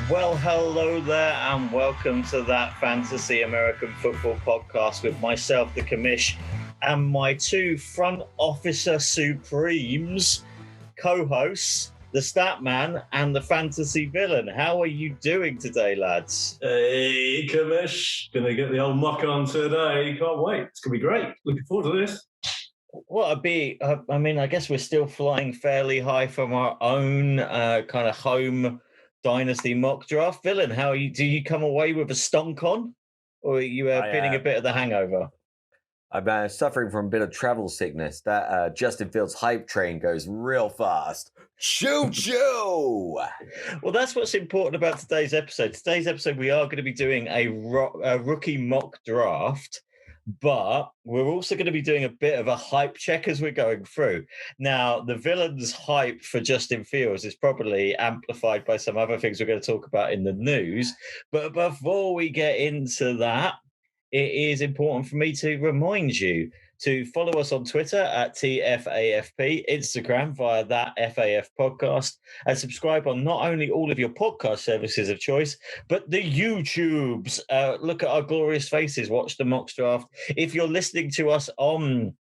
Well, hello there, and welcome to that Fantasy American Football podcast with myself, the Commish, and my two front officer supremes, co-hosts, the Statman and the Fantasy Villain. How are you doing today, lads? Hey, Commish. Gonna get the old mock on today. Can't wait. It's gonna be great. Looking forward to this. What a beat. I guess we're still flying fairly high from our own kind of home Dynasty mock draft. Villain, how are you? Do you come away with a stonk on? Or are you feeling a bit of the hangover? I'm suffering from a bit of travel sickness. That Justin Fields hype train goes real fast. Choo-choo! Well, that's what's important about today's episode. Today's episode, we are going to be doing a rookie mock draft, but we're also going to be doing a bit of a hype check as we're going through. Now, the Villain's hype for Justin Fields is probably amplified by some other things we're going to talk about in the news. But before we get into that, it is important for me to remind you to follow us on Twitter at TFAFP, Instagram via that FAF podcast, and subscribe on not only all of your podcast services of choice, but the YouTubes. Look at our glorious faces, watch the mock draft. If you're listening to us on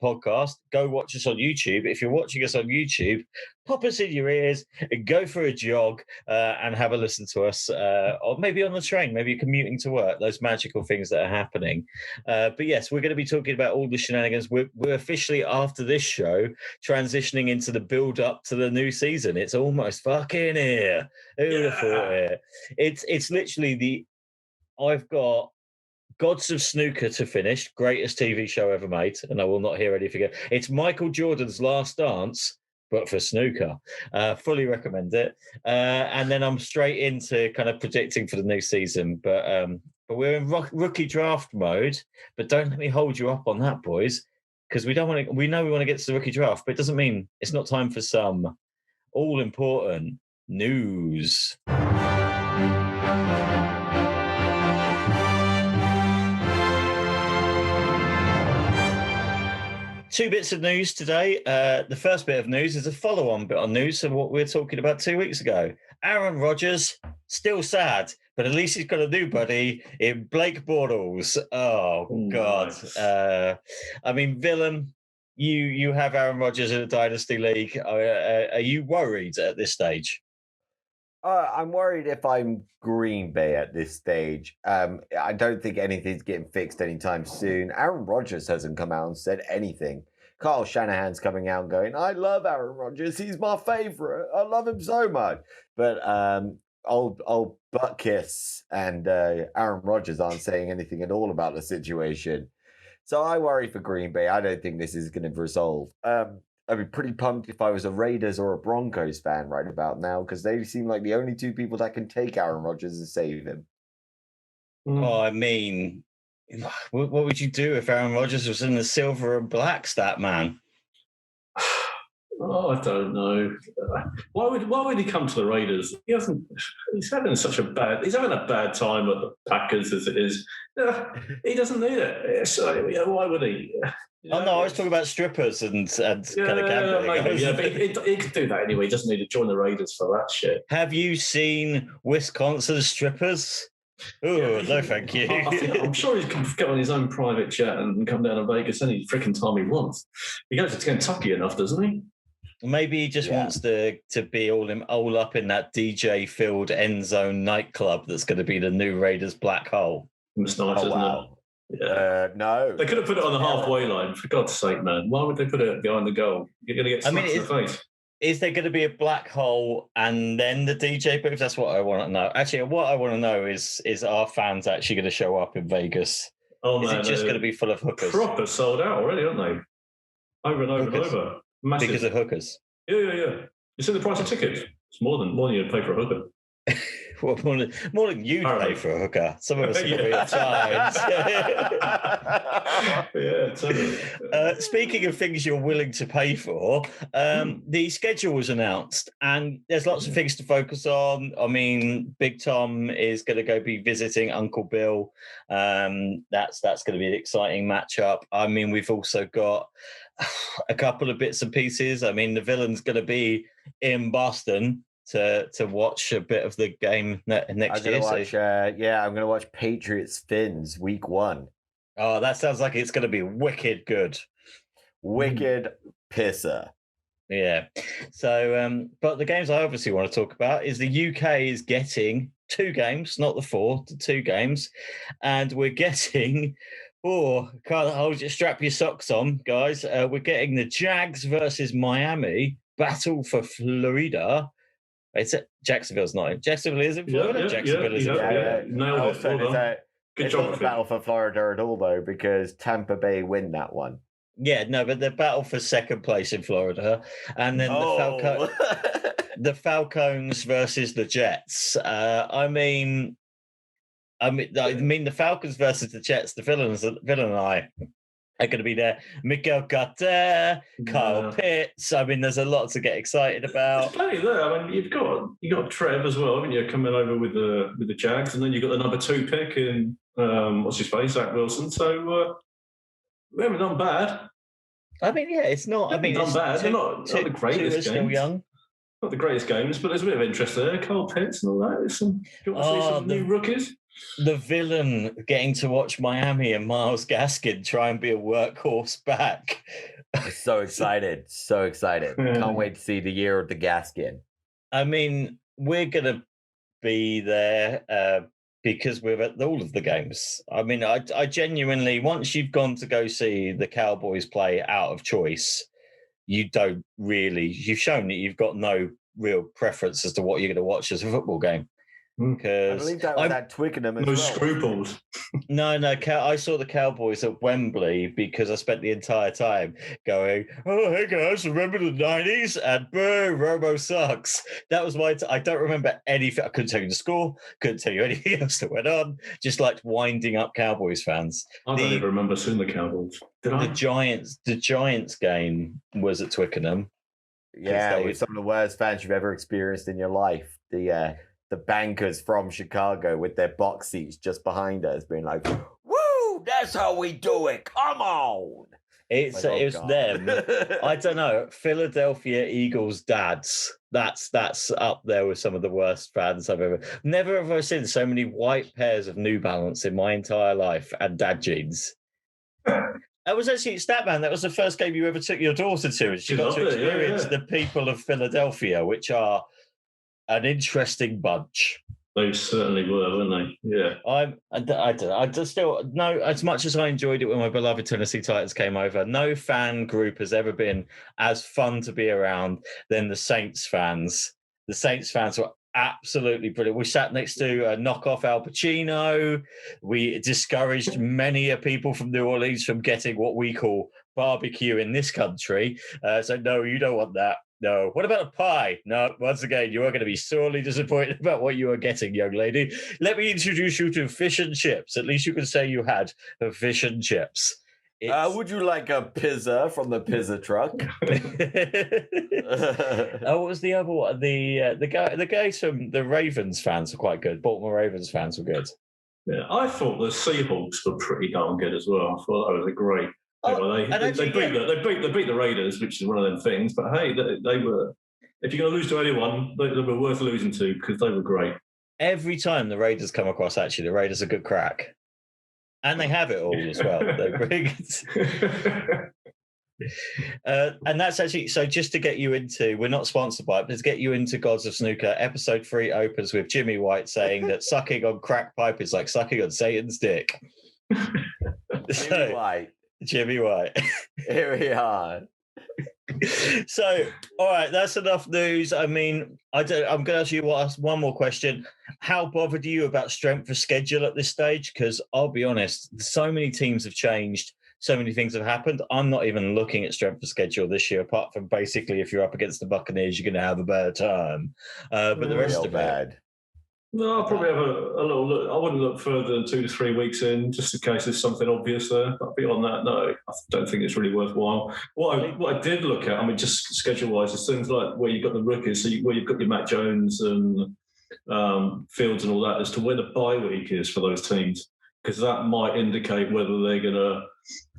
podcast, go watch us on YouTube. If you're watching us on YouTube, pop us in your ears, go for a jog, and have a listen to us, or maybe on the train, maybe you're commuting to work, those magical things that are happening. But yes, we're going to be talking about all the shenanigans. We're officially, after this show, transitioning into the build up to the new season. It's almost fucking here. Who would have thought it? It's literally I've got Gods of Snooker to finish, greatest TV show ever made, and I will not hear anything else. It's Michael Jordan's Last Dance, but for snooker. Fully recommend it. And then I'm straight into kind of predicting for the new season. But we're in rookie draft mode. But don't let me hold you up on that, boys, because we know we want to get to the rookie draft, but it doesn't mean it's not time for some all important news. Two bits of news today. The first bit of news is a follow-on bit on news of what we were talking about 2 weeks ago. Aaron Rodgers, still sad, but at least he's got a new buddy in Blake Bortles. Oh, God. Nice. Villain, you have Aaron Rodgers in a Dynasty League. Are you worried at this stage? I'm worried if I'm Green Bay at this stage. I don't think anything's getting fixed anytime soon. Aaron Rodgers hasn't come out and said anything. Kyle Shanahan's coming out and going, I love Aaron Rodgers. He's my favorite. I love him so much. But old Buttkiss and Aaron Rodgers aren't saying anything at all about the situation. So I worry for Green Bay. I don't think this is going to resolve. I'd be pretty pumped if I was a Raiders or a Broncos fan right about now, because they seem like the only two people that can take Aaron Rodgers and save him. Well, what would you do if Aaron Rodgers was in the silver and black stat, man? Oh, I don't know. Why would he come to the Raiders? He's having a bad time at the Packers as it is. He doesn't need it. So why would he? I was talking about strippers and kind of gambling. Maybe, but he could do that anyway. He doesn't need to join the Raiders for that shit. Have you seen Wisconsin strippers? Oh, no, thank you. I'm sure he can go on his own private jet and come down to Vegas any freaking time he wants. He goes to Kentucky enough, doesn't he? Maybe he just wants to be all up in that DJ-filled end zone nightclub that's going to be the new Raiders black hole. It's nice, isn't it? Yeah. No. They could have put it on the halfway line, for God's sake, man. Why would they put it behind the goal? You're going to get smacked in the face. Is there going to be a black hole and then the DJ booth? That's what I want to know. Actually, what I want to know is our fans actually going to show up in Vegas? Is it just going to be full of hookers? Proper sold out already, aren't they? Over and over and over. Massive. Because of hookers? Yeah. You see the price of tickets? It's more than you'd pay for a hooker. Well, more than you'd pay for a hooker. Some of us are going to be tired. Yeah, totally. Speaking of things you're willing to pay for, the schedule was announced, and there's lots of things to focus on. Big Tom is going to go be visiting Uncle Bill. That's going to be an exciting matchup. We've also got a couple of bits and pieces. The villain's going to be in Boston. to watch a bit of the game next year. I'm gonna watch Patriots Finns week 1. Oh, that sounds like it's gonna be wicked good. Wicked pisser. Yeah. So, but the games I obviously want to talk about is the UK is getting 2 games, not the 4, the 2 games, and we're getting. Oh, can't hold your strap your socks on, guys. We're getting the Jags versus Miami battle for Florida. It's Jacksonville's not in. Jacksonville is in Florida. Yeah, Jacksonville is in Florida. Nailed it. It's not the battle for Florida at all, though, because Tampa Bay win that one. Yeah, no, but the battle for second place in Florida, and then the Falcons versus the Jets. I mean, the Falcons versus the Jets. The villain and I are going to be there. Miguel Carter, Kyle Pitts. I mean, there's a lot to get excited about. There's plenty there. I mean, you got Trev as well, haven't you? Coming over with the Jags, and then you got the number 2 pick in what's his face, Zach Wilson. So we haven't done bad. I mean, yeah, it's not. I mean, done bad. They're not the greatest games. Still young. Not the greatest games, but there's a bit of interest there. Kyle Pitts and all that. There's some. Do you want to see some new rookies? The villain getting to watch Miami and Myles Gaskin try and be a workhorse back. So excited. So excited. Can't wait to see the year of the Gaskin. I mean, we're going to be there because we're at all of the games. I mean, I genuinely, once you've gone to go see the Cowboys play out of choice, you've shown that you've got no real preference as to what you're going to watch as a football game. I believe that was at Twickenham as well. No scruples. No. I saw the Cowboys at Wembley because I spent the entire time going, oh, hey guys, remember the 90s? And boo, Robo sucks. That was my I don't remember anything. I couldn't tell you the score, couldn't tell you anything else that went on. Just like winding up Cowboys fans. I don't even remember seeing the Cowboys. Did I? The Giants game was at Twickenham. Yeah, with some of the worst fans you've ever experienced in your life. The bankers from Chicago with their box seats just behind us being like, woo, that's how we do it. Come on. It was them. I don't know. Philadelphia Eagles dads. That's up there with some of the worst fans I've ever. Never have I seen so many white pairs of New Balance in my entire life and dad jeans. That was actually Statman. That was the first game you ever took your daughter to, and she got to experience the people of Philadelphia, which are an interesting bunch. They certainly were, weren't they? Yeah. I just still no. As much as I enjoyed it when my beloved Tennessee Titans came over, no fan group has ever been as fun to be around than the Saints fans. The Saints fans were absolutely brilliant. We sat next to knockoff Al Pacino. We discouraged many people from New Orleans from getting what we call barbecue in this country. So no, you don't want that. No. What about a pie? No, once again, you are going to be sorely disappointed about what you are getting, young lady. Let me introduce you to fish and chips. At least you can say you had a fish and chips. Would you like a pizza from the pizza truck? What was the other one? The guys from the Ravens fans were quite good. Baltimore Ravens fans were good. Yeah, I thought the Seahawks were pretty darn good as well. I thought that was a great. They beat the Raiders, which is one of them things. But hey, they were. If you're going to lose to anyone, they were worth losing to because they were great. Every time the Raiders come across, actually, the Raiders are good crack, and they have it all as well. They're pretty good. And that's actually so. Just to get you into, we're not sponsored by it, but to get you into Gods of Snooker, episode 3 opens with Jimmy White saying that sucking on crack pipe is like sucking on Satan's dick. Jimmy White. Here we are. So, all right, that's enough news. I mean, I'm going to ask you one more question. How bothered are you about strength of schedule at this stage? Because I'll be honest, so many teams have changed. So many things have happened. I'm not even looking at strength of schedule this year, apart from basically if you're up against the Buccaneers, you're going to have a better time. But the rest of it. No, I'll probably have a little look. I wouldn't look further than 2 to 3 weeks in, just in case there's something obvious there. But beyond that, no, I don't think it's really worthwhile. What I did look at, I mean, just schedule-wise, is things like where you've got the rookies, so where you've got your Matt Jones and Fields and all that, as to where the bye week is for those teams, because that might indicate whether they're going to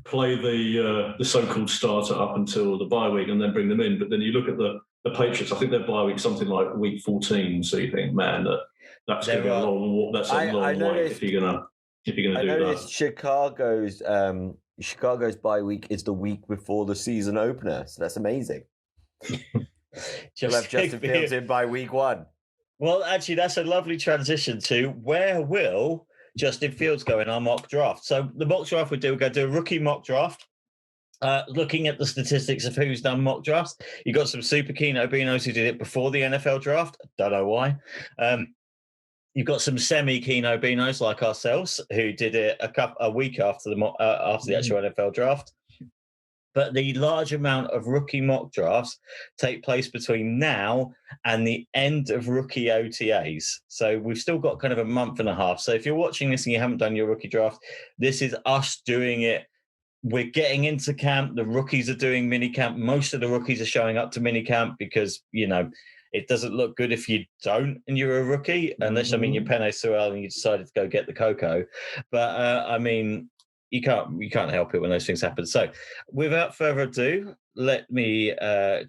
play the so-called starter up until the bye week and then bring them in. But then you look at the the Patriots, I think their bye week something like week 14. So you think, man, that's going to be a long. That's a long wait if you're gonna do that. I noticed Chicago's bye week is the week before the season opener, so that's amazing. You'll have Justin Fields in by week 1. Well, actually, that's a lovely transition to where will Justin Fields go in our mock draft. So the mock draft we're going to do a rookie mock draft. Looking at the statistics of who's done mock drafts, you got some super Keno Beanos who did it before the NFL draft. Don't know why. You've got some semi Keno Beanos like ourselves who did it a week after the actual NFL draft. But the large amount of rookie mock drafts take place between now and the end of rookie OTAs. So we've still got kind of a month and a half. So if you're watching this and you haven't done your rookie draft, this is us doing it. We're getting into camp. The rookies are doing mini camp. Most of the rookies are showing up to mini camp because, it doesn't look good if you don't and you're a rookie, unless, you're Penei Sewell and you decided to go get the cocoa. But, you can't help it when those things happen. So without further ado, let me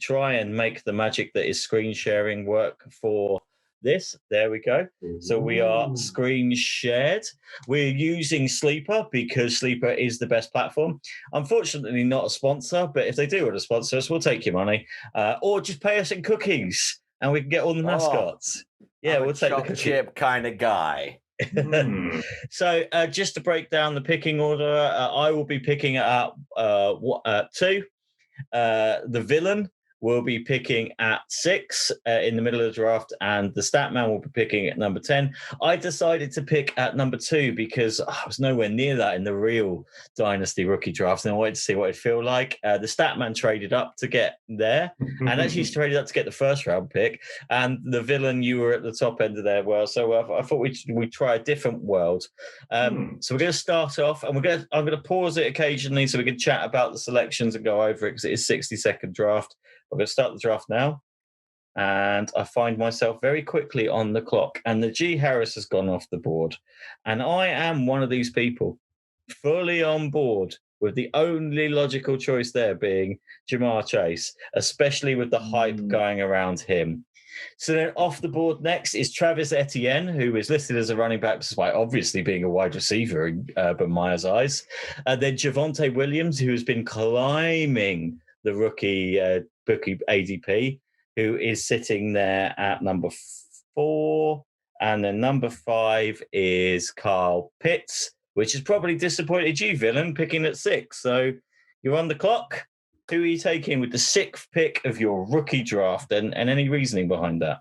try and make the magic that is screen sharing work for this. There we go. So we are screen shared. We're using Sleeper because Sleeper is the best platform. Unfortunately, not a sponsor, but if they do want to sponsor us, we'll take your money. Or just pay us in cookies and we can get all the mascots. Yeah, we'll take the cookie chip kind of guy. So just to break down the picking order, I will be picking at 2. The villain will be picking at 6 in the middle of the draft, and the Statman will be picking at number 10. I decided to pick at number 2 because I was nowhere near that in the real Dynasty rookie draft, and I wanted to see what it'd feel like. The Statman traded up to get there, and actually traded up to get the first round pick. And the villain, you were at the top end of there. Well, so I thought we'd try a different world. So we're going to start off, and I'm going to pause it occasionally so we can chat about the selections and go over it because it is 60-second draft. I'm going to start the draft now, and I find myself very quickly on the clock, and the G. Harris has gone off the board, and I am one of these people fully on board with the only logical choice there being Jamar Chase, especially with the hype going around him. So then off the board next is Travis Etienne, who is listed as a running back despite obviously being a wide receiver in Urban Meyer's eyes. Then Javonte Williams, who has been climbing the rookie ADP, who is sitting there at number 4. And then number 5 is Carl Pitts, which has probably disappointed you, villain, picking at 6. So you're on the clock. Who are you taking with the 6th pick of your rookie draft, and any reasoning behind that?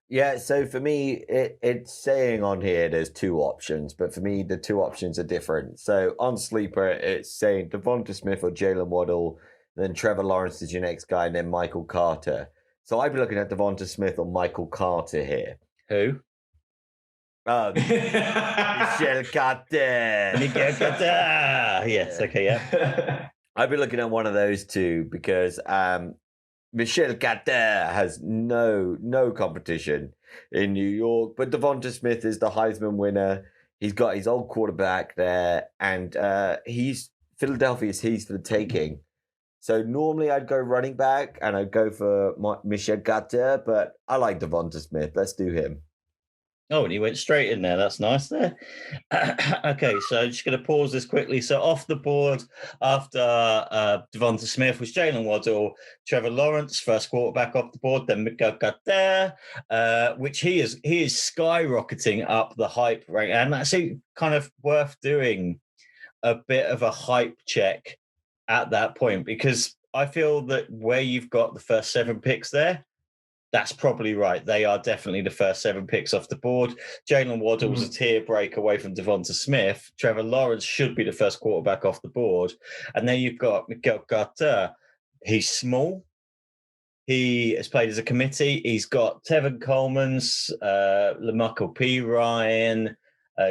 Yeah, so for me, it's saying on here there's 2 options, but for me, the 2 options are different. So on Sleeper, it's saying Devonta Smith or Jalen Waddle, then Trevor Lawrence is your next guy, and then Michael Carter. So I'd be looking at Devonta Smith or Michael Carter here. Who? Michel Carter. Michel Carter. Yes, okay, yeah. I'd be looking at one of those 2 because Michel Carter has no competition in New York, but Devonta Smith is the Heisman winner. He's got his old quarterback there, and Philadelphia's he's for the taking. So normally I'd go running back and I'd go for Michel Carter, but I like Devonta Smith. Let's do him. Oh, and he went straight in there. That's nice there. Okay, so just going to pause this quickly. So off the board after Devonta Smith was Jalen Waddle, Trevor Lawrence, first quarterback off the board, then Michael Carter, which he is skyrocketing up the hype rank. And that's kind of worth doing a bit of a hype check at that point, because I feel that where you've got the first 7 picks there, that's probably right. They are definitely the first 7 picks off the board. Jalen Waddle was a tier break away from Devonta Smith. Trevor Lawrence should be the first quarterback off the board. And then you've got Michael Carter. He's small. He has played as a committee. He's got Tevin Coleman's, LaMarco P. Ryan,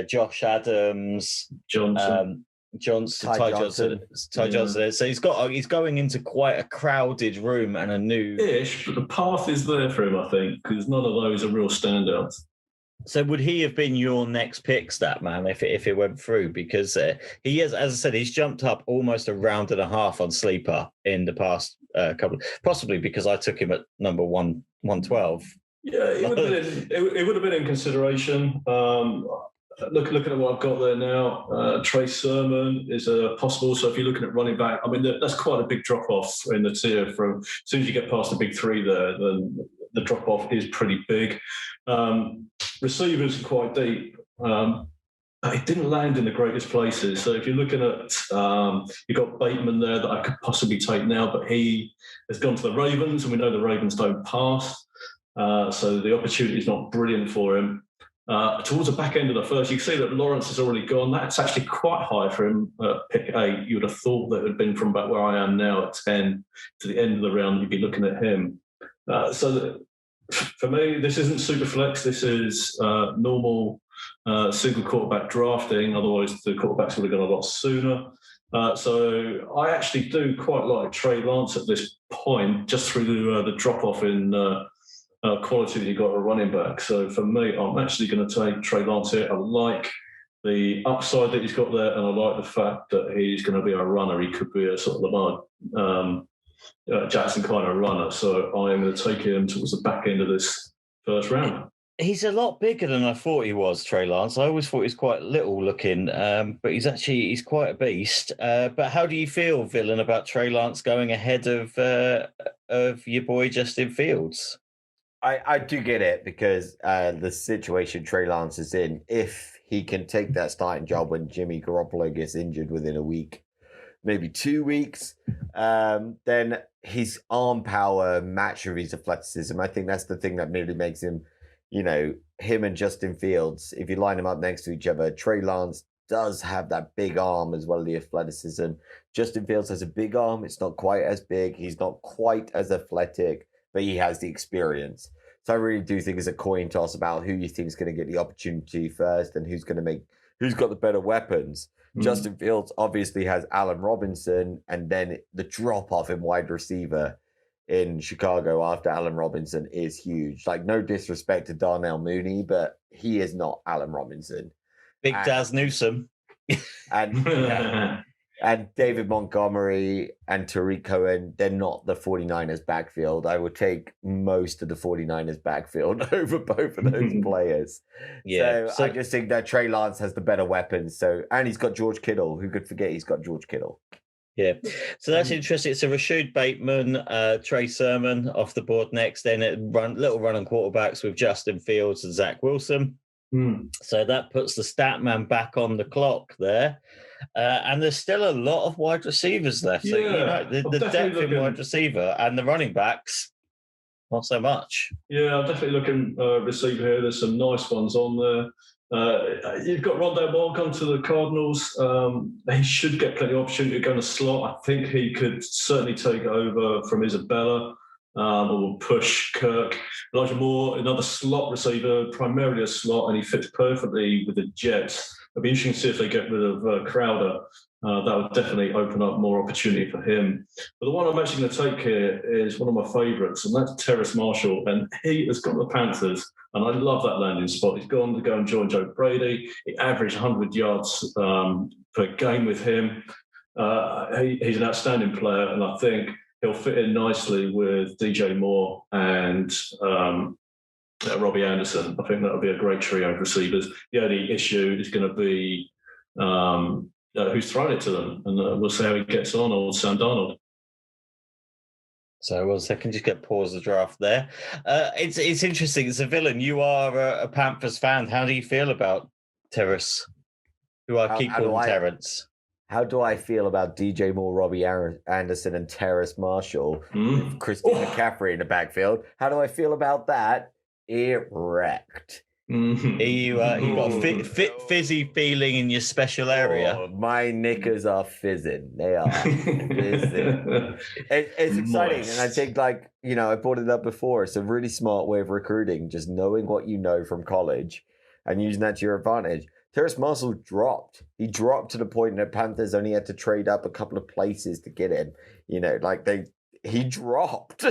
Josh Adams, Ty Johnson. So he's going into quite a crowded room and a new ish, but the path is there for him, I think, because none of those are real standouts. So would he have been your next pick, Statman, if it went through? Because he is, as I said, he's jumped up almost a round and a half on Sleeper in the past couple, possibly because I took him at number 112. Yeah, it would have been in consideration. Looking at what I've got there now, Trace Sermon is a possible. So if you're looking at running back, I mean, that's quite a big drop off in the tier. From as soon as you get past the big three there, then the drop off is pretty big. Receivers are quite deep. It didn't land in the greatest places. So if you're looking at, you've got Bateman there that I could possibly take now, but he has gone to the Ravens, and we know the Ravens don't pass. So the opportunity is not brilliant for him. Towards the back end of the first, you can see that Lawrence has already gone. That's actually quite high for him. Pick 8, you would have thought that it had been from about where I am now at 10 to the end of the round, you'd be looking at him. For me, this isn't super flex. This is normal single quarterback drafting. Otherwise, the quarterbacks would have gone a lot sooner. So I actually do quite like Trey Lance at this point, just through the drop-off in quality that you got at running back. So for me, I'm actually going to take Trey Lance here. I like the upside that he's got there, and I like the fact that he's going to be a runner. He could be a sort of Lamar Jackson kind of runner. So I am going to take him towards the back end of this first round. He's a lot bigger than I thought he was, Trey Lance. I always thought he was quite little looking, but he's quite a beast. But how do you feel, Villain, about Trey Lance going ahead of your boy Justin Fields? I do get it, because the situation Trey Lance is in, if he can take that starting job when Jimmy Garoppolo gets injured within a week, maybe 2 weeks, then his arm power match with his athleticism. I think that's the thing that really makes him, him and Justin Fields, if you line them up next to each other, Trey Lance does have that big arm as well as the athleticism. Justin Fields has a big arm. It's not quite as big. He's not quite as athletic, but he has the experience. So I really do think it's a coin toss about who you think is going to get the opportunity first and who's got the better weapons. Justin Fields obviously has Allen Robinson, and then the drop-off in wide receiver in Chicago after Allen Robinson is huge. Like, no disrespect to Darnell Mooney, but he is not Allen Robinson. Big Daz Newsome. And David Montgomery and Tariq Cohen, they're not the 49ers backfield. I would take most of the 49ers backfield over both of those players. Yeah. So I just think that Trey Lance has the better weapons. And he's got George Kittle. Who could forget he's got George Kittle? Yeah. So that's interesting. It's a Rashad Bateman, Trey Sermon off the board next. Then little run on quarterbacks with Justin Fields and Zach Wilson. So that puts the Statman back on the clock there. And there's still a lot of wide receivers left. So, the depth in wide receiver and the running backs, not so much. Yeah, I'm definitely looking receiver here. There's some nice ones on there. You've got Rondale Moore gone to the Cardinals. He should get plenty of opportunity to go in the slot. I think he could certainly take over from Isabella. Or push Kirk. Elijah Moore, another slot receiver, primarily a slot, and he fits perfectly with the Jets. It'll be interesting to see if they get rid of Crowder. That would definitely open up more opportunity for him. But the one I'm actually going to take here is one of my favourites, and that's Terrace Marshall. And he has got the Panthers, and I love that landing spot. He's gone to go and join Joe Brady. He averaged 100 yards per game with him. He's an outstanding player, and I think he'll fit in nicely with DJ Moore and Robbie Anderson. I think that'll be a great trio of receivers. The only issue is going to be who's thrown it to them, and we'll see how he gets on, or Sam Darnold. So 1 second, just get pause the draft there. It's interesting. As a Villain, you are a Panthers fan. How do you feel about Terrace? Who I keep calling Terrence. How do I feel about DJ Moore, Robbie Anderson, and Terrace Marshall with Christian McCaffrey in the backfield? How do I feel about that? Erect. You got a fizzy feeling in your special area. Oh, my knickers are fizzing. They are fizzing. It's exciting. And I think, I brought it up before. It's a really smart way of recruiting, just knowing what you know from college and using that to your advantage. Terrace Marshall dropped. He dropped to the point that Panthers only had to trade up a couple of places to get him. he dropped.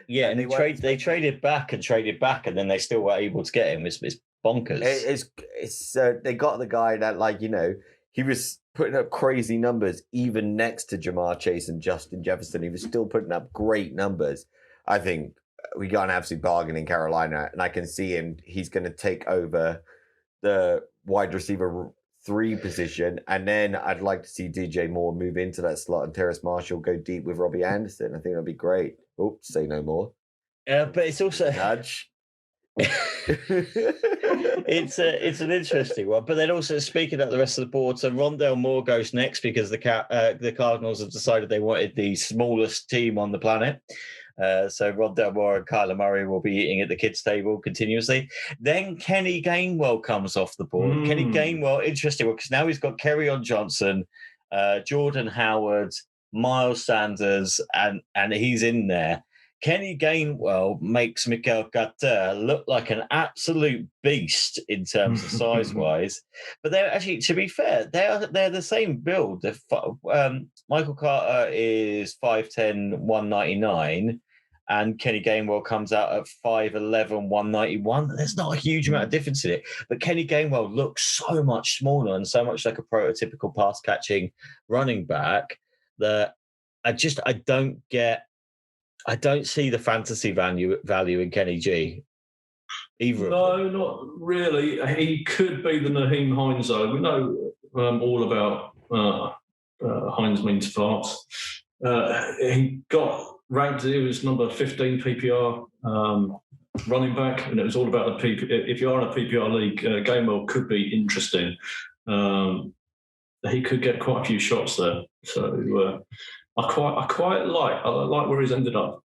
Yeah, and they traded back, and then they still were able to get him. It's bonkers. It's they got the guy that, like, you know, he was putting up crazy numbers even next to Jamar Chase and Justin Jefferson. He was still putting up great numbers. I think we got an absolute bargain in Carolina, and I can see him. He's going to take over the wide receiver 3 position, and then I'd like to see DJ Moore move into that slot and Terrace Marshall go deep with Robbie Anderson. I think that'd be great. Oops, say no more. But it's also nudge. It's an interesting one. But then also, speaking of the rest of the board, so Rondale Moore goes next because the Cardinals have decided they wanted the smallest team on the planet. So Rondale Moore and Kyler Murray will be eating at the kids' table continuously. Then Kenny Gainwell comes off the board. Kenny Gainwell, interesting, because now he's got Kerryon Johnson, Jordan Howard, Miles Sanders, and he's in there. Kenny Gainwell makes Mikael Carter look like an absolute beast in terms of size-wise. But they're actually, to be fair, they're the same build. Michael Carter is 5'10", 199, and Kenny Gainwell comes out at 5'11", 191. There's not a huge amount of difference in it. But Kenny Gainwell looks so much smaller and so much like a prototypical pass-catching running back that I don't see the fantasy value in Kenny G. Either. No, not really. He could be the Naheem Hines, though. We know all about Hines means farts. He got ranked. He was number 15 PPR running back, and it was all about the PPR. If you are in a PPR league, Gainwell could be interesting. He could get quite a few shots there. So I quite like where he's ended up.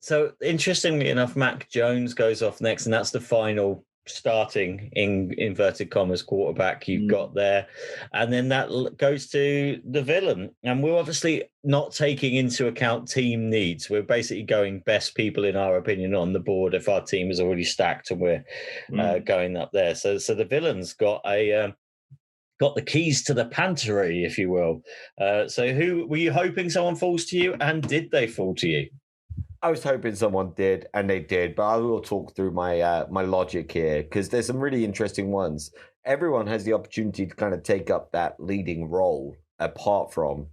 So interestingly enough, Mac Jones goes off next, and that's the final starting in inverted commas quarterback you've got there. And then that goes to the villain. And we're obviously not taking into account team needs. We're basically going best people, in our opinion, on the board if our team is already stacked and we're going up there. So the villain's got the keys to the pantry, if you will. So who were you hoping someone falls to you, and did they fall to you? I was hoping someone did, and they did, but I will talk through my my logic here, because there's some really interesting ones. Everyone has the opportunity to kind of take up that leading role, apart from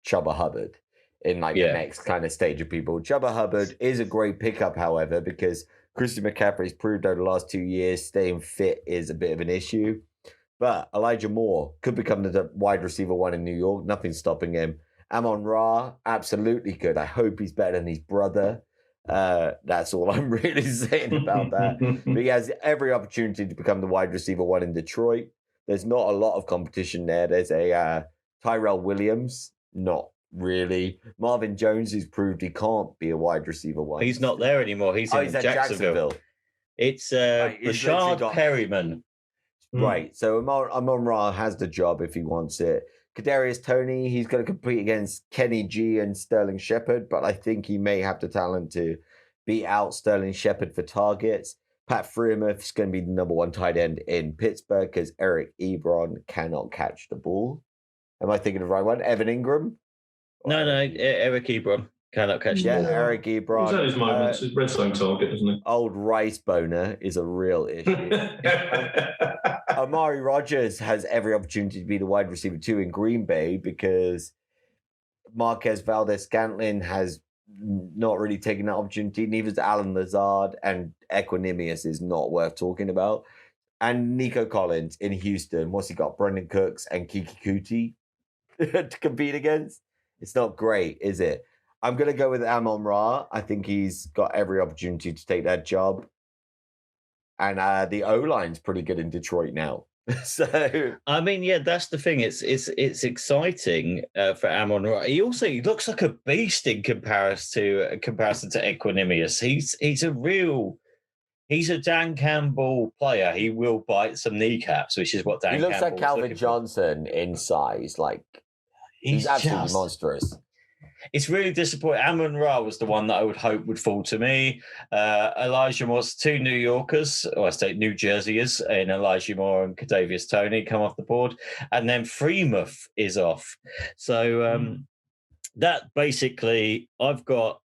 Chubba Hubbard in the next kind of stage of people. Chubba Hubbard is a great pickup, however, because Christian McCaffrey's proved over the last 2 years staying fit is a bit of an issue. But Elijah Moore could become the wide receiver 1 in New York. Nothing's stopping him. Amon-Ra, absolutely good. I hope he's better than his brother. That's all I'm really saying about that. But he has every opportunity to become the wide receiver 1 in Detroit. There's not a lot of competition there. There's a Tyrell Williams, not really. Marvin Jones, who's proved he can't be a wide receiver 1. He's not there anymore. He's in Jacksonville. It's Rashad Perryman. Right. So Amon-Ra has the job if he wants it. Kadarius Toney, he's going to compete against Kenny G and Sterling Shepard, but I think he may have the talent to beat out Sterling Shepard for targets. Pat Freeman is going to be the number 1 tight end in Pittsburgh because Eric Ebron cannot catch the ball. Am I thinking of the right one? Evan Ingram? No, Eric Ebron cannot catch the ball. Yeah, Eric Ebron. He's had his moments. His red zone target, isn't he? Old rice boner is a real issue. Amari Rodgers has every opportunity to be the wide receiver 2 in Green Bay because Marquez Valdez-Scantling has not really taken that opportunity. Neither is Alan Lazard, and Equanimous is not worth talking about. And Nico Collins in Houston. What's he got? Brendan Cooks and Kiki Kuti to compete against? It's not great, is it? I'm going to go with Amon-Ra. I think he's got every opportunity to take that job. And the O-line's pretty good in Detroit now. So I mean, yeah, that's the thing. It's exciting for Amon-Ra. He looks like a beast in comparison to Equanimous. He's a Dan Campbell player. He will bite some kneecaps, which is what Dan Campbell. He looks like Calvin Johnson in size. Like he's absolutely monstrous. It's really disappointing. Amon-Ra was the one that I would hope would fall to me. Elijah Moore's 2 New Yorkers, or I say New Jerseyers, in Elijah Moore and Kadarius Toney come off the board. And then Freeman is off. So that basically, I've got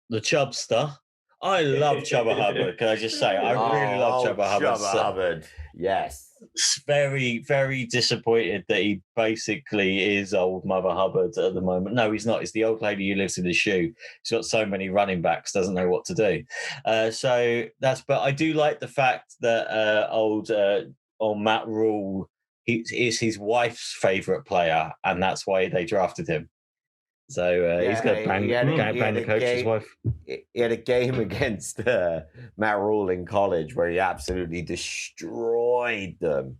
the Chubster. I love Chubba Hubbard. Can I just say, I really love Chubba Hubbard. Chubba Hubbard, yes. Very, very disappointed that he basically is old Mother Hubbard at the moment. No, he's not. He's the old lady who lives in his shoe. He's got so many running backs, doesn't know what to do. But I do like the fact that old Matt Rule is his wife's favourite player, and that's why they drafted him. So he's going to bang the coach's wife. He had a game against Matt Rule in college where he absolutely destroyed them.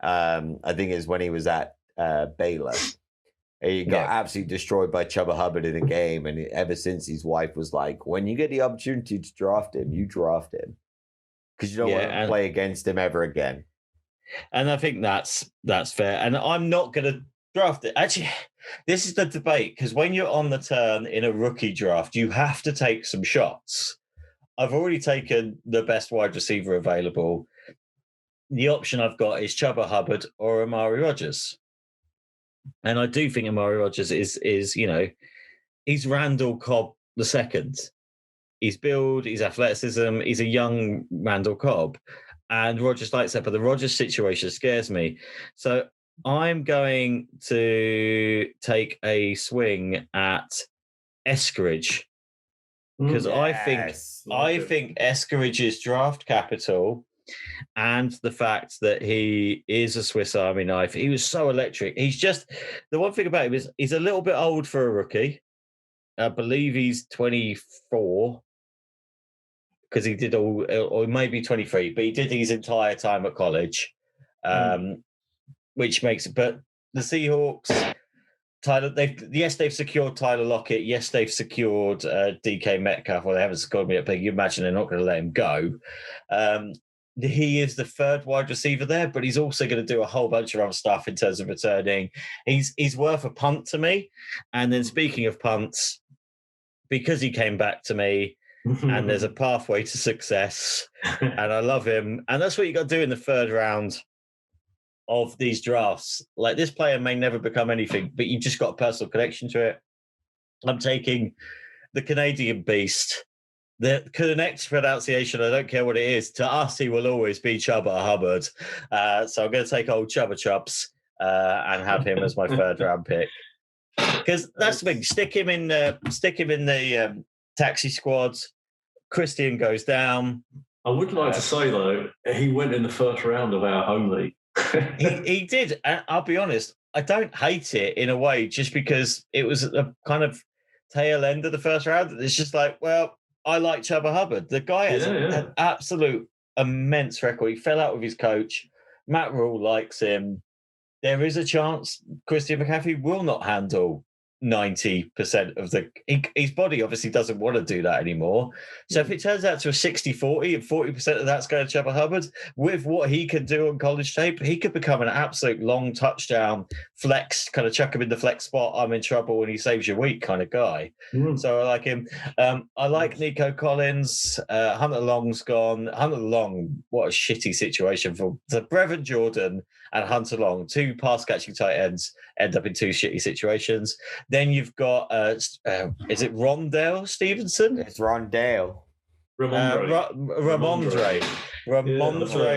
I think it's when he was at Baylor. He got absolutely destroyed by Chubba Hubbard in a game, and ever since his wife was like, when you get the opportunity to draft him, you draft him. Because you don't want to play against him ever again. And I think that's fair. And I'm not going to draft it. Actually, this is the debate, because when you're on the turn in a rookie draft, you have to take some shots. I've already taken the best wide receiver available. The option I've got is Chubba Hubbard or Amari Rodgers. And I do think Amari Rodgers is he's Randall Cobb II. He's build, he's athleticism, he's a young Randall Cobb. And Rodgers likes that, but the Rodgers situation scares me. So I'm going to take a swing at Eskridge, because I think Eskridge's draft capital and the fact that he is a Swiss Army knife, he was so electric. He's just, the one thing about him is he's a little bit old for a rookie. I believe he's 24, because he did or maybe 23, but he did his entire time at college. Which makes it, but the Seahawks, they've secured Tyler Lockett. Yes, they've secured DK Metcalf. Well, they haven't secured me, but you imagine they're not going to let him go. He is the third wide receiver there, but he's also going to do a whole bunch of other stuff in terms of returning. He's worth a punt to me. And then speaking of punts, because he came back to me, and there's a pathway to success, and I love him. And that's what you got to do in the third round of these drafts. Like, this player may never become anything, but you've just got a personal connection to it. I'm taking the Canadian beast. The correct pronunciation, I don't care what it is. To us, he will always be Chubba Hubbard. So I'm going to take old Chubba Chubs and have him as my third round pick. Because that's the thing. Stick him in the taxi squad. Christian goes down. I would like to say, though, he went in the first round of our home league. he did. And I'll be honest, I don't hate it in a way, just because it was a kind of tail end of the first round. It's just like, well, I like Chubba Hubbard. The guy has an absolute immense record. He fell out with his coach. Matt Rule likes him. There is a chance Christian McCaffrey will not handle 90% of his body obviously doesn't want to do that anymore. So if it turns out to a 60-40 and 40% of that's going to Chubba Hubbard, with what he can do on college tape, he could become an absolute long touchdown flex, kind of chuck him in the flex spot, I'm in trouble when he saves your week kind of guy. So I like him. I like Nico Collins. Hunter Long's gone. Hunter Long, what a shitty situation for the Brevin Jordan and Hunter Long, two pass catching tight ends, end up in two shitty situations. Then you've got, is it Rondale Stevenson? It's Rondale. Ramondre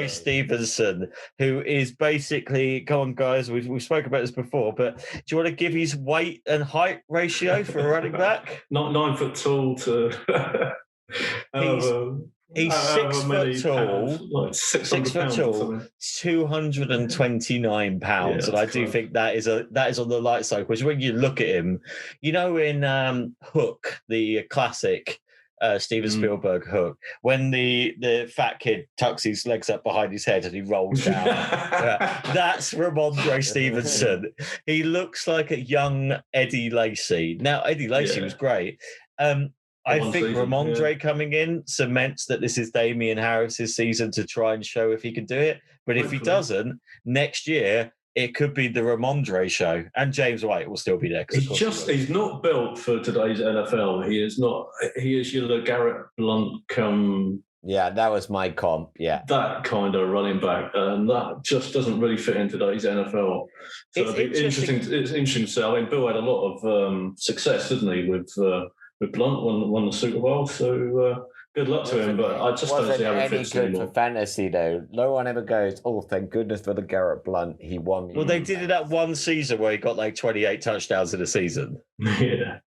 Stevenson, who is basically, come on guys, we've spoken about this before, but do you want to give his weight and height ratio for a running back? Not 9 foot tall to... He's 6 foot tall, like 600 tall, 229 pounds, and I do think that is on the light side. Because when you look at him, in Hook, the classic Steven Spielberg Hook, when the fat kid tucks his legs up behind his head and he rolls down, that's Ramondre Stevenson. He looks like a young Eddie Lacy. Now, Eddie Lacy was great. I think Ramondre coming in cements that this is Damian Harris's season to try and show if he can do it. But if he doesn't, next year it could be the Ramondre show, and James White will still be there. He's not built for today's NFL. He is not. He is your Garrett Blunt Yeah, that was my comp. Yeah. That kind of running back. And that just doesn't really fit in today's NFL. So It's it'd be interesting. It's interesting to see. I mean, Bill had a lot of success, didn't he, with Blunt, won the Super Bowl. So good luck to him. But I just don't see how it fits good anymore. for fantasy, though. No one ever goes, oh, thank goodness for the Garrett Blunt. He won me. Well, they did it that one season where he got like 28 touchdowns in a season. Yeah.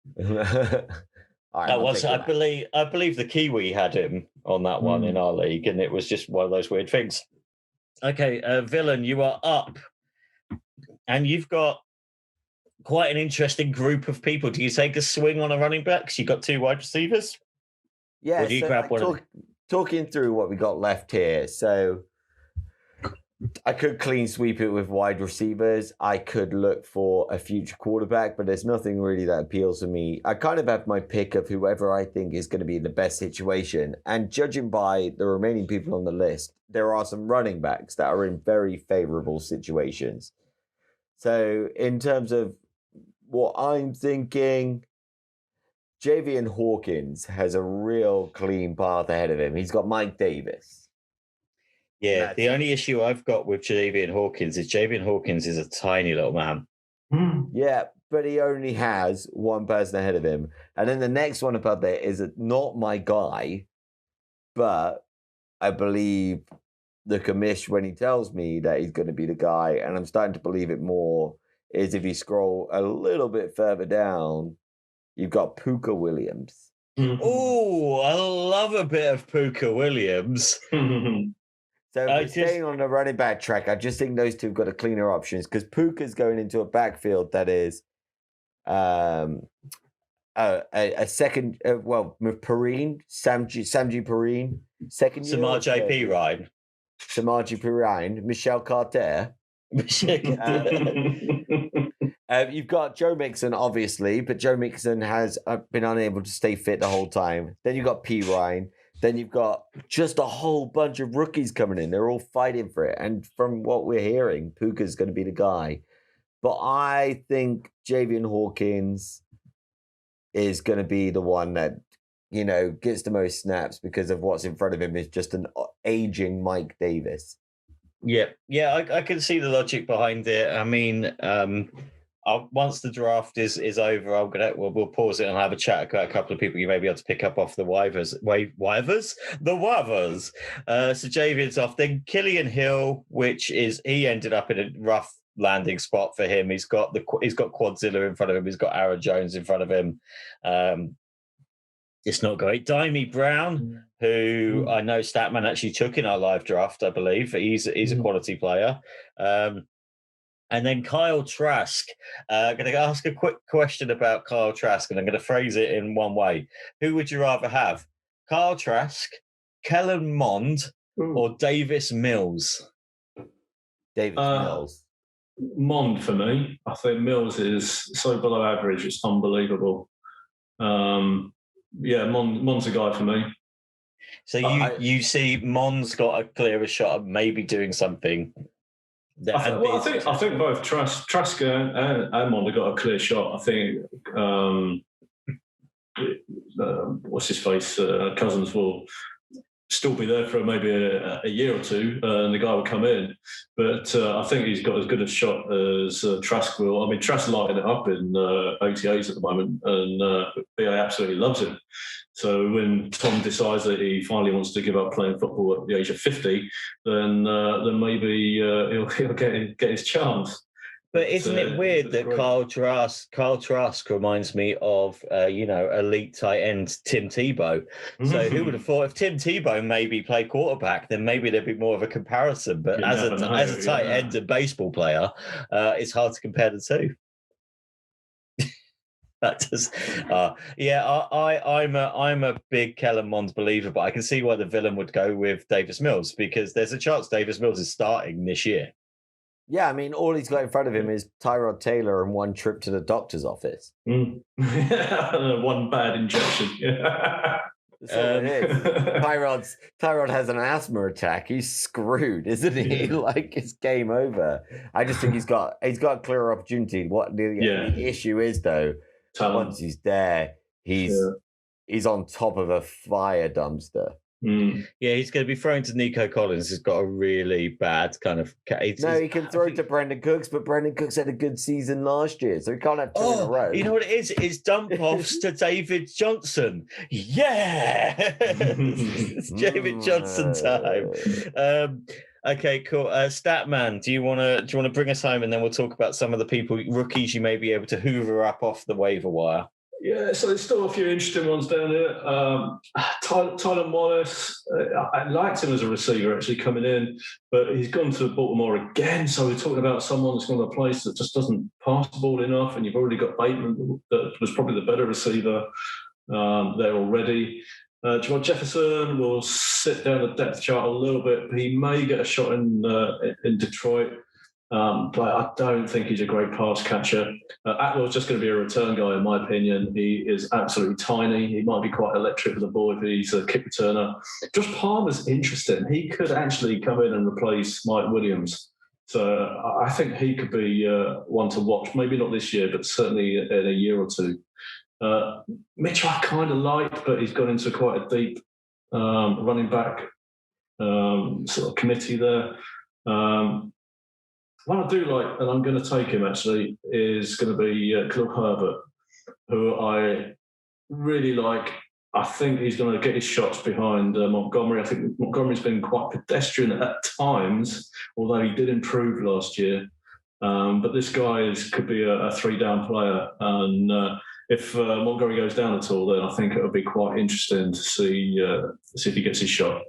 Right, I believe the Kiwi had him on that one in our league, and it was just one of those weird things. Okay, Villain, you are up, and you've got quite an interesting group of people. Do you take a swing on a running back? 'Cause you've got 2 wide receivers. Yeah. Or do you grab one? Talking through what we got left here, so I could clean sweep it with wide receivers. I could look for a future quarterback, but there's nothing really that appeals to me. I kind of have my pick of whoever I think is going to be the best situation. And judging by the remaining people on the list, there are some running backs that are in very favorable situations. So in terms of what I'm thinking, Javian Hawkins has a real clean path ahead of him. He's got Mike Davis. Yeah, the only issue I've got with Javian Hawkins is a tiny little man. Yeah, but he only has one person ahead of him. And then the next one above there is not my guy, but I believe the commish when he tells me that he's going to be the guy, and I'm starting to believe it more, is if you scroll a little bit further down, you've got Puka Williams. Oh, I love a bit of Puka Williams. So staying on the running back track, I just think those two have got a cleaner options because Puka's going into a backfield that is a second, with Perrine, Samji Perrine, second year. Samaji Perrine, Michelle Carter. You've got Joe Mixon, obviously, but Joe Mixon has been unable to stay fit the whole time. Then you've got P. Ryan. Then you've got just a whole bunch of rookies coming in. They're all fighting for it. And from what we're hearing, Puka's going to be the guy. But I think Javian Hawkins is going to be the one that, gets the most snaps because of what's in front of him is just an aging Mike Davis. Yeah, I can see the logic behind it. I mean, once the draft is over, we'll pause it and have a chat about a couple of people you may be able to pick up off the waivers. So Javian's off. Then Killian Hill, he ended up in a rough landing spot for him. He's got Quadzilla in front of him. He's got Aaron Jones in front of him. It's not great. Dimey Brown, who I know Statman actually took in our live draft, I believe. He's a quality player. And then Kyle Trask. I'm going to ask a quick question about Kyle Trask, and I'm going to phrase it in one way. Who would you rather have? Kyle Trask, Kellen Mond, or Davis Mills? Davis Mills. Mond for me. I think Mills is so below average, it's unbelievable. Mond's a guy for me. So you see Mond's got a clearer shot of maybe doing something. I think both Trask and Mond have got a clear shot. I think what's his face Cousins will still be there for maybe a year or two, and the guy will come in. But I think he's got as good a shot as Trask will. I mean, Trask lighting it up in OTAs at the moment, and BA absolutely loves him. So when Tom decides that he finally wants to give up playing football at the age of 50, then maybe he'll get his chance. But isn't it weird that Kyle Trask reminds me of elite tight end Tim Tebow? So who would have thought if Tim Tebow maybe played quarterback, then maybe there'd be more of a comparison. But as a tight end and baseball player, it's hard to compare the two. I'm a big Kellen Mond believer, but I can see why the villain would go with Davis Mills because there's a chance Davis Mills is starting this year. Yeah, I mean, all he's got in front of him is Tyrod Taylor and one trip to the doctor's office. One bad injection. That's all it is. Tyrod has an asthma attack. He's screwed, isn't he? Like it's game over. I just think he's got a clear opportunity. What the issue is though, once he's there, he's on top of a fire dumpster. Yeah, he's going to be thrown to Nico Collins, who's got a really bad kind of. No, he can throw to Brendan Cooks, but Brendan Cooks had a good season last year, so he can't have two in a row. You know what it is? It's dump offs to David Johnson. Yeah, it's David Johnson time. Okay, cool. Statman, do you want to bring us home, and then we'll talk about some of the rookies you may be able to hoover up off the waiver wire. Yeah, so there's still a few interesting ones down here. Tyler Wallace, I liked him as a receiver actually coming in, but he's gone to Baltimore again. So we're talking about someone that's gone to a place that just doesn't pass the ball enough, and you've already got Bateman that was probably the better receiver there already. Jamal Jefferson will sit down the depth chart a little bit, but he may get a shot in Detroit. But I don't think he's a great pass catcher. Atwell's just going to be a return guy, in my opinion. He is absolutely tiny. He might be quite electric with the ball if he's a kick returner. Josh Palmer's interesting. He could actually come in and replace Mike Williams. So I think he could be one to watch. Maybe not this year, but certainly in a year or two. Mitchell I kind of like, but he's gone into quite a deep running back sort of committee there. One I do like, and I'm going to take him actually, is going to be Khalil Herbert, who I really like. I think he's going to get his shots behind Montgomery. I think Montgomery's been quite pedestrian at times, although he did improve last year. But this guy could be a three-down player. And if Montgomery goes down at all, then I think it would be quite interesting to see if he gets his shot.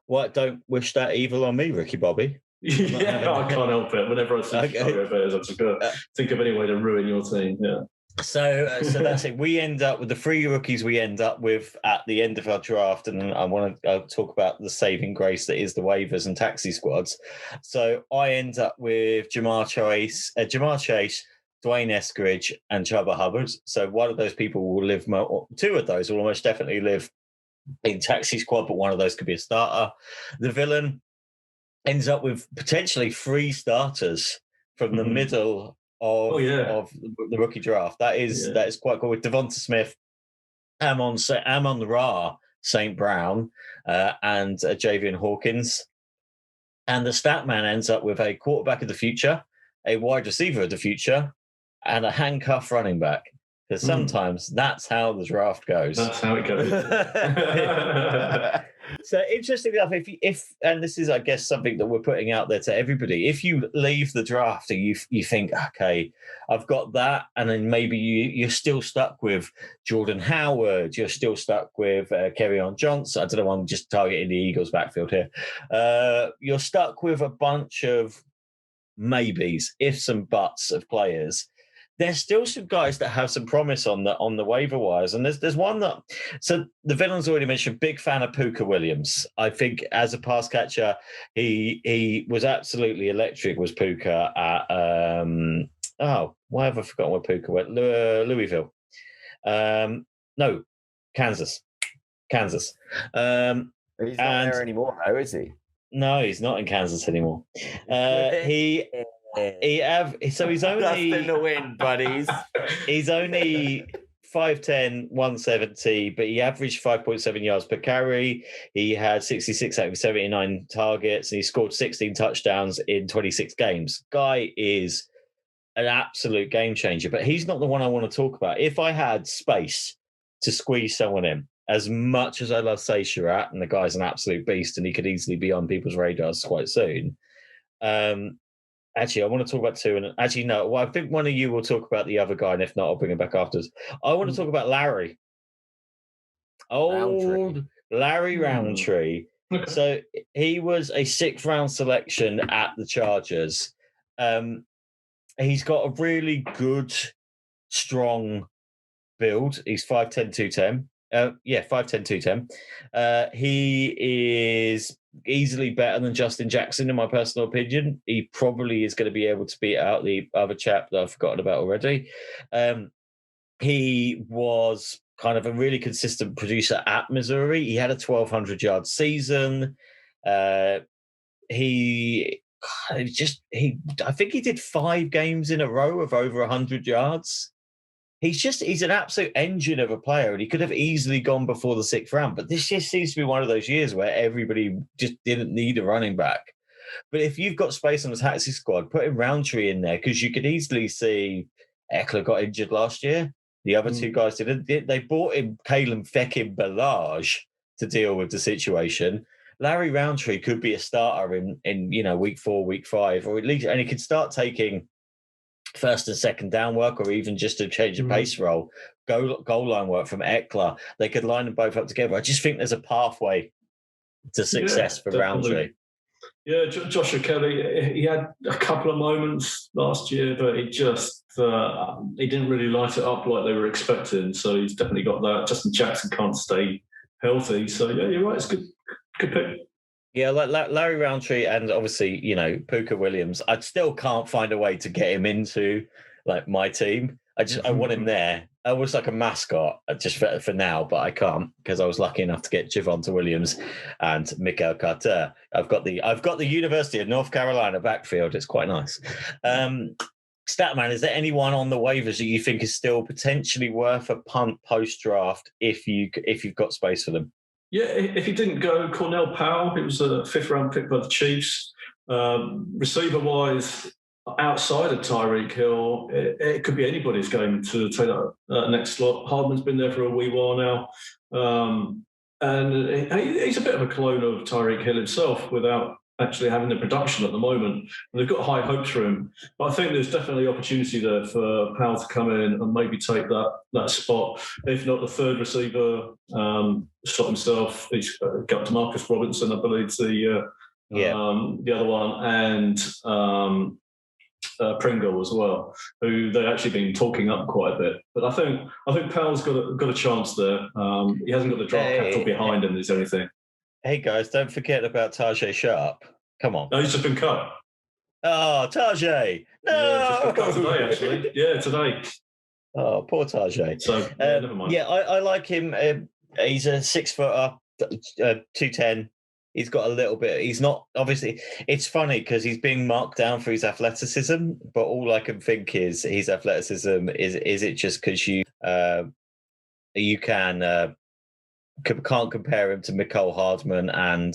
What? Don't wish that evil on me, Ricky Bobby. Yeah, I can't help it. Whenever I see Chicago Bears, I'm just going to think of any way to ruin your team. Yeah. So that's it. We end up with the 3 rookies we end up with at the end of our draft, and I want to talk about the saving grace that is the waivers and taxi squads. So I end up with Jamar Chase, Dwayne Eskridge, and Chuba Hubbard. So one of those people will live. 2 of those will almost definitely live in taxi squad, but one of those could be a starter. The villain ends up with potentially 3 starters from the middle of the rookie draft. That is quite cool. With Devonta Smith, Amon Ra, St. Brown, and Javian Hawkins. And the Statman ends up with a quarterback of the future, a wide receiver of the future, and a handcuff running back. Because sometimes that's how the draft goes. That's how it goes. So interestingly enough, if and this is, I guess, something that we're putting out there to everybody, if you leave the draft and you think, okay, I've got that, and then maybe you're still stuck with Jordan Howard, you're still stuck with Kerryon Johnson. I don't know, I'm just targeting the Eagles backfield here. You're stuck with a bunch of maybes, ifs and buts of players. There's still some guys that have some promise on the waiver wires, and there's one that. So the villain's already mentioned. Big fan of Puka Williams. I think as a pass catcher, he was absolutely electric. Was Puka at why have I forgotten where Puka went? Louisville. No, Kansas. He's not there anymore, though, is he? No, he's not in Kansas anymore. He's only dust in the wind, buddies. He's only 5'10", 170, but he averaged 5.7 yards per carry. He had 66 out of 79 targets, and he scored 16 touchdowns in 26 games. Guy is an absolute game changer, but he's not the one I want to talk about. If I had space to squeeze someone in, as much as I love Seychelles, and the guy's an absolute beast, and he could easily be on people's radars quite soon. Actually, I want to talk about 2. And actually, no. Well, I think one of you will talk about the other guy, and if not, I'll bring him back afterwards. I want to talk about Larry. Larry Roundtree. Okay. So he was a 6th-round selection at the Chargers. He's got a really good, strong build. He's 5'10", 210. 5'10", 210. He is easily better than Justin Jackson, in my personal opinion. He probably is going to be able to beat out the other chap that I've forgotten about already. He was kind of a really consistent producer at Missouri. He had a 1,200-yard season. I think he did 5 games in a row of over 100 yards. he's an absolute engine of a player, and he could have easily gone before the 6th round. But this just seems to be one of those years where everybody just didn't need a running back. But if you've got space on the taxi squad, put in Roundtree in there, because you could easily see Eckler got injured last year. The other two guys didn't. They brought in Kalen Feckin Balaj to deal with the situation. Larry Roundtree could be a starter in week 4, week 5, or at least, and he could start taking first and second down work, or even just to change the pace role, goal line work from Eckler. They could line them both up together. I just think there's a pathway to success for Roundtree. Yeah, Joshua Kelly, he had a couple of moments last year, but he just he didn't really light it up like they were expecting. So he's definitely got that. Justin Jackson can't stay healthy. So yeah, you're right. It's good pick. Yeah, like Larry Roundtree, and obviously, Puka Williams. I still can't find a way to get him into like my team. I want him there. I was like a mascot just for now, but I can't because I was lucky enough to get Javonte Williams and Mikael Carter. I've got the University of North Carolina backfield. It's quite nice. Statman, is there anyone on the waivers that you think is still potentially worth a punt post draft if you've got space for them? Yeah, if he didn't go, Cornell Powell, it was a 5th round pick by the Chiefs. Receiver wise, outside of Tyreek Hill, it could be anybody's going to take that next slot. Hardman's been there for a wee while now. And he's a bit of a clone of Tyreek Hill himself without actually having the production at the moment. And they've got high hopes for him. But I think there's definitely opportunity there for Powell to come in and maybe take that spot. If not the third receiver, slot himself. He's got Demarcus Robinson, I believe, the other one, and Pringle as well, who they've actually been talking up quite a bit. But I think Powell's got a chance there. He hasn't got the draft capital behind him. Is there anything? Hey guys, don't forget about Tajay Sharp. Come on. No, he's just been cut. Oh, Tajay! No, yeah, just been cut today actually. Yeah, today. Oh, poor Tajay. So never mind. Yeah, I like him. He's a 6-footer, 210. He's got a little bit. He's not obviously. It's funny because he's being marked down for his athleticism, but all I can think is his athleticism is it just because you can't compare him to Mecole Hardman and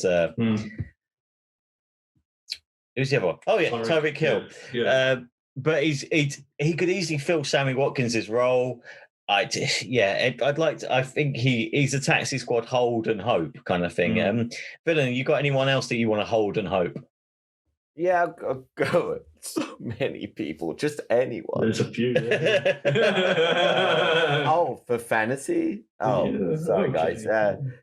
who's the other one? Oh yeah, Tyreek Hill. Yeah. But he could easily fill Sammy Watkins' role. I think he's a taxi squad hold and hope kind of thing. Villain, you got anyone else that you want to hold and hope? Yeah, I'll go with so many people, just anyone. There's a few. Yeah. Oh, for fantasy? Oh, yeah, sorry, guys.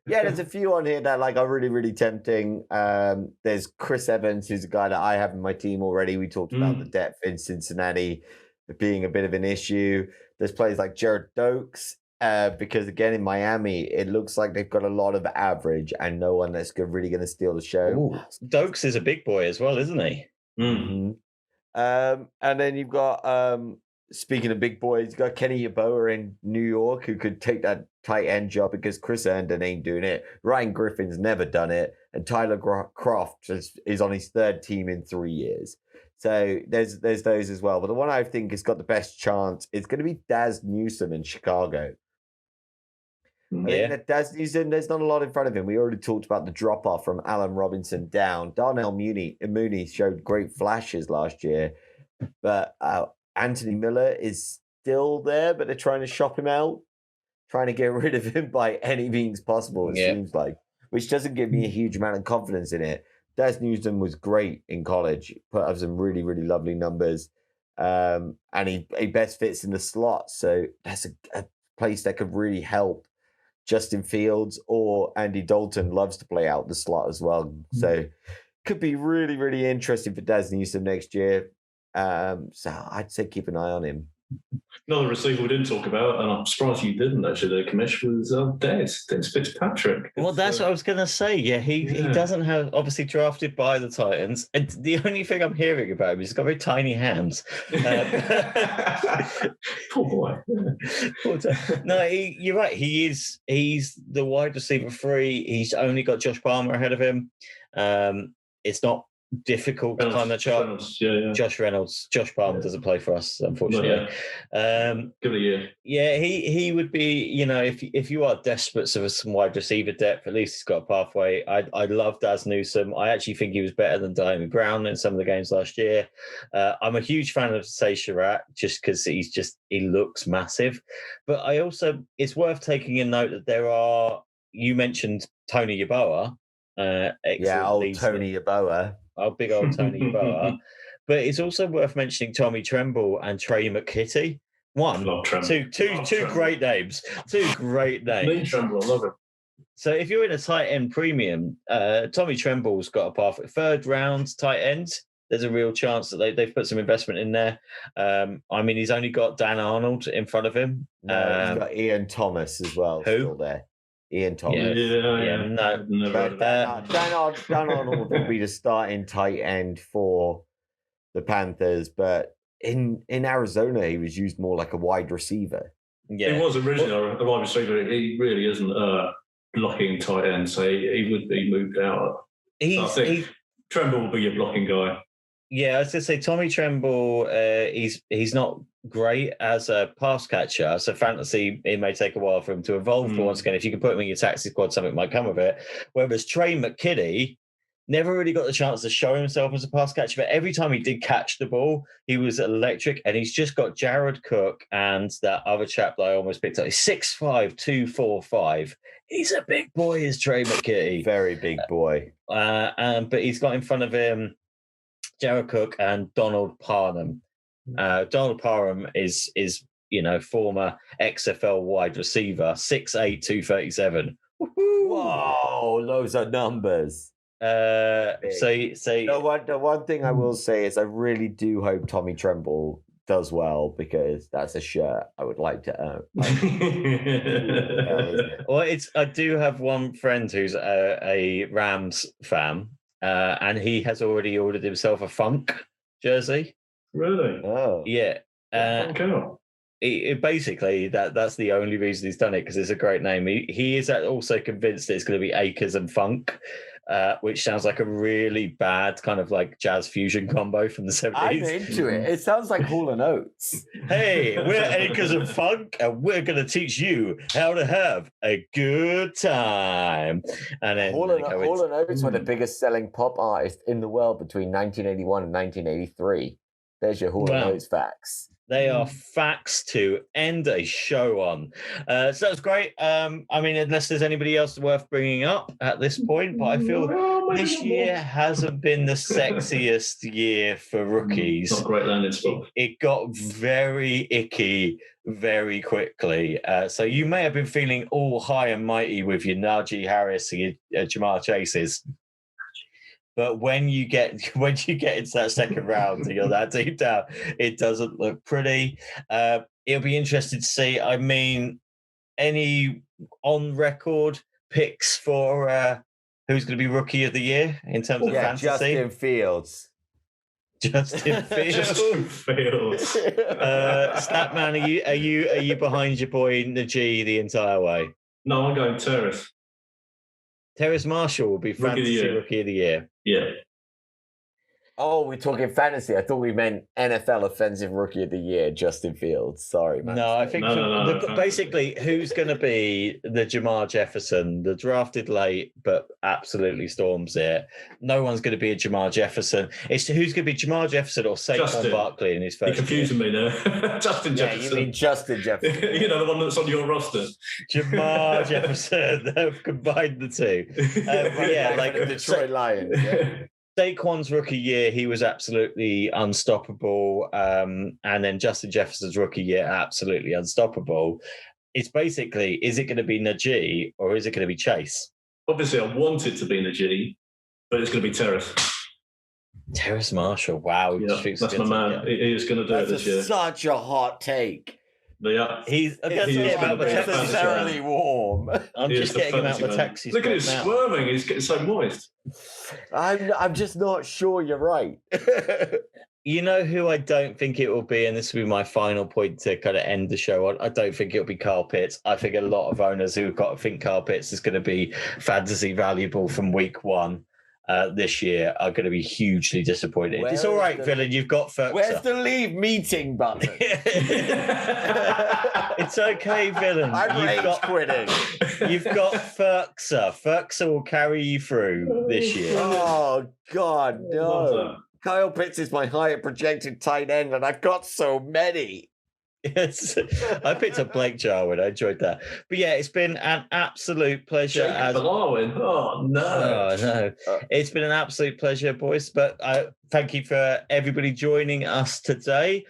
There's a few on here that are really, really tempting. There's Chris Evans, who's a guy that I have in my team already. We talked about the depth in Cincinnati being a bit of an issue. There's players like Jared Dokes, because again in Miami, it looks like they've got a lot of average and no one that's really going to steal the show. Ooh, Dokes is a big boy as well, isn't he? Mm-hmm. And then you've got, speaking of big boys, you've got Kenny Yeboah in New York who could take that tight end job because Chris Herndon ain't doing it. Ryan Griffin's never done it. And Tyler Croft is on his 3rd team in 3 years. So there's those as well. But the one I think has got the best chance is going to be Daz Newsome in Chicago. I think that Daz Newsome, there's not a lot in front of him. We already talked about the drop-off from Allen Robinson down. Darnell Mooney showed great flashes last year. But Anthony Miller is still there, but they're trying to shop him out, trying to get rid of him by any means possible, it seems like, which doesn't give me a huge amount of confidence in it. Daz Newsome was great in college, put up some really, really lovely numbers, and he best fits in the slot. So that's a place that could really help Justin Fields, or Andy Dalton loves to play out the slot as well. So could be really, really interesting for Daz Newsome next year. So I'd say keep an eye on him. Another receiver we didn't talk about, and I'm surprised you didn't actually, the Commish, was Des Fitzpatrick. Well, that's what I was going to say. Yeah, he doesn't have, obviously drafted by the Titans. And the only thing I'm hearing about him is he's got very tiny hands. Poor boy. No, you're right. He's the wide receiver 3. He's only got Josh Palmer ahead of him. It's not difficult to climb that chart. Josh Reynolds. Josh Palmer doesn't play for us, unfortunately. Give it a year. Yeah, he would be, if you are desperate for some wide receiver depth, at least he's got a pathway. I love Daz Newsome. I actually think he was better than Diami Brown in some of the games last year. I'm a huge fan of Say Surratt just because he looks massive. But it's worth taking a note that you mentioned Tony Yeboah. Tony Yeboah. Our big old Tony Yeboah. But it's also worth mentioning Tommy Tremble and Trey McKitty. Two great names. Two great names. Me Tremble, I love him. So if you're in a tight end premium, Tommy Tremble's got a path. Third round tight end, there's a real chance that they've put some investment in there. He's only got Dan Arnold in front of him. He's got Ian Thomas as well. Who? Still there. Ian Thomas. No. Dan Arnold will be the starting tight end for the Panthers, but in Arizona, he was used more like a wide receiver. Yeah. He was originally a wide receiver. He really isn't a blocking tight end, so he would be moved out. I think Tremble will be your blocking guy. Yeah, I was going to say Tommy Tremble, he's not great as a pass catcher. So fantasy, it may take a while for him to evolve. But once again, if you can put him in your taxi squad, something might come of it. Whereas Trey McKitty never really got the chance to show himself as a pass catcher. But every time he did catch the ball, he was electric. And he's just got Jared Cook and that other chap that I almost picked up. He's 6'5", 245. He's a big boy, is Trey McKitty. Very big boy. But he's got in front of him Jared Cook and Donald Parham. Donald Parham is former XFL wide receiver, 6'8", 237. Whoa, those are numbers. The one thing I will say is I really do hope Tommy Tremble does well, because that's a shirt I would like to own. Well, I do have one friend who's a Rams fan, and he has already ordered himself a Funk jersey. Really? Oh, yeah. Cool. Basically, that's the only reason he's done it, because it's a great name. He is also convinced that it's going to be Akers and Funk, which sounds like a really bad kind of like jazz fusion combo from the 70s. I'm into it. It sounds like Hall & Oates. Hey, we're Akers and Funk, and we're going to teach you how to have a good time. And then Hall & Oates were the biggest selling pop artist in the world between 1981 and 1983. There's your Hall & Oates facts. They are facts to end a show on. So that's great. Unless there's anybody else worth bringing up at this point, but I feel this year hasn't been the sexiest year for rookies. Not great landing spot. It got very icky very quickly. So you may have been feeling all high and mighty with your Najee Harris and your Jamar Chases. But when you get into that second round and you're that deep down, it doesn't look pretty. It'll be interesting to see. Any on record picks for who's going to be Rookie of the Year in terms of fantasy? Justin Fields. Justin Fields. Statman, are you behind your boy Najee the entire way? No, I'm going Terrace. Terrace Marshall will be fantasy Rookie of the Year. Yeah. Oh, we're talking fantasy. I thought we meant NFL Offensive Rookie of the Year, Justin Fields. Sorry, man. No, I think basically who's going to be the Jamar Jefferson, the drafted late but absolutely storms it. No one's going to be a Jamar Jefferson. It's who's going to be Jamar Jefferson or Saquon Barkley in his first You're confusing me now. Justin Jefferson. Yeah, you mean Justin Jefferson. The one that's on your roster. Jamar Jefferson. They've combined the two. Like the Detroit Lions. Yeah. Saquon's rookie year, he was absolutely unstoppable. And then Justin Jefferson's rookie year, absolutely unstoppable. It's basically, is it going to be Najee or is it going to be Chase? Obviously, I want it to be Najee, but it's going to be Terrace. Terrace Marshall, wow. Yeah, that's my man. He is going to do it this year. Such a hot take. Yeah. He's necessarily warm. I'm just getting him out the taxi. Look at him squirming. He's getting so moist. I'm just not sure you're right. You know who I don't think it will be, and this will be my final point to kind of end the show on. I don't think it'll be Kyle Pitts. I think a lot of owners who've got to think Kyle Pitts is going to be fantasy valuable from week one. this year are going to be hugely disappointed. Where It's all is right, the- Villain. You've got Ferkser. Where's the leave meeting button? It's okay, Villain. I'm rage quitting. You've got Ferkser. Ferkser will carry you through this year. Oh, God, Love no. that. Kyle Pitts is my higher projected tight end, and I've got so many. Yes, I picked up Blake Jarwin. I enjoyed that. But yeah, it's been an absolute pleasure. Jacob Baldwin. Oh, no. Oh, no. It's been an absolute pleasure, boys. But thank you for everybody joining us today.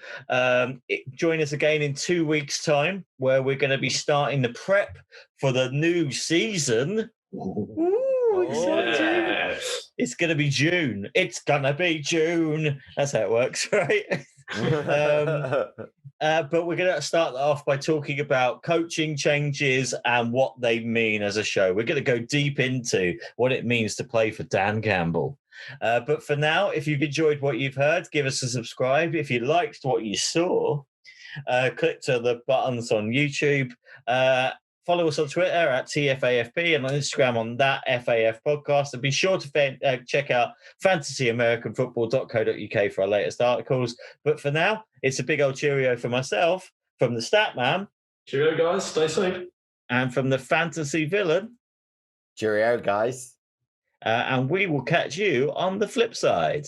Join us again in 2 weeks' time, where we're going to be starting the prep for the new season. Ooh, exciting. Yes. It's going to be June. It's going to be June. That's how it works, right? But we're going to start off by talking about coaching changes and what they mean as a show. We're going to go deep into what it means to play for Dan Campbell. But for now, if you've enjoyed what you've heard, give us a subscribe. If you liked what you saw, click to the buttons on YouTube. Follow us on Twitter at TFAFP and on Instagram on that FAF podcast. And be sure to check out fantasyamericanfootball.co.uk for our latest articles. But for now, it's a big old cheerio for myself, from the Statman. Cheerio, guys. Stay safe. And from the Fantasy Villain. Cheerio, guys. And we will catch you on the flip side.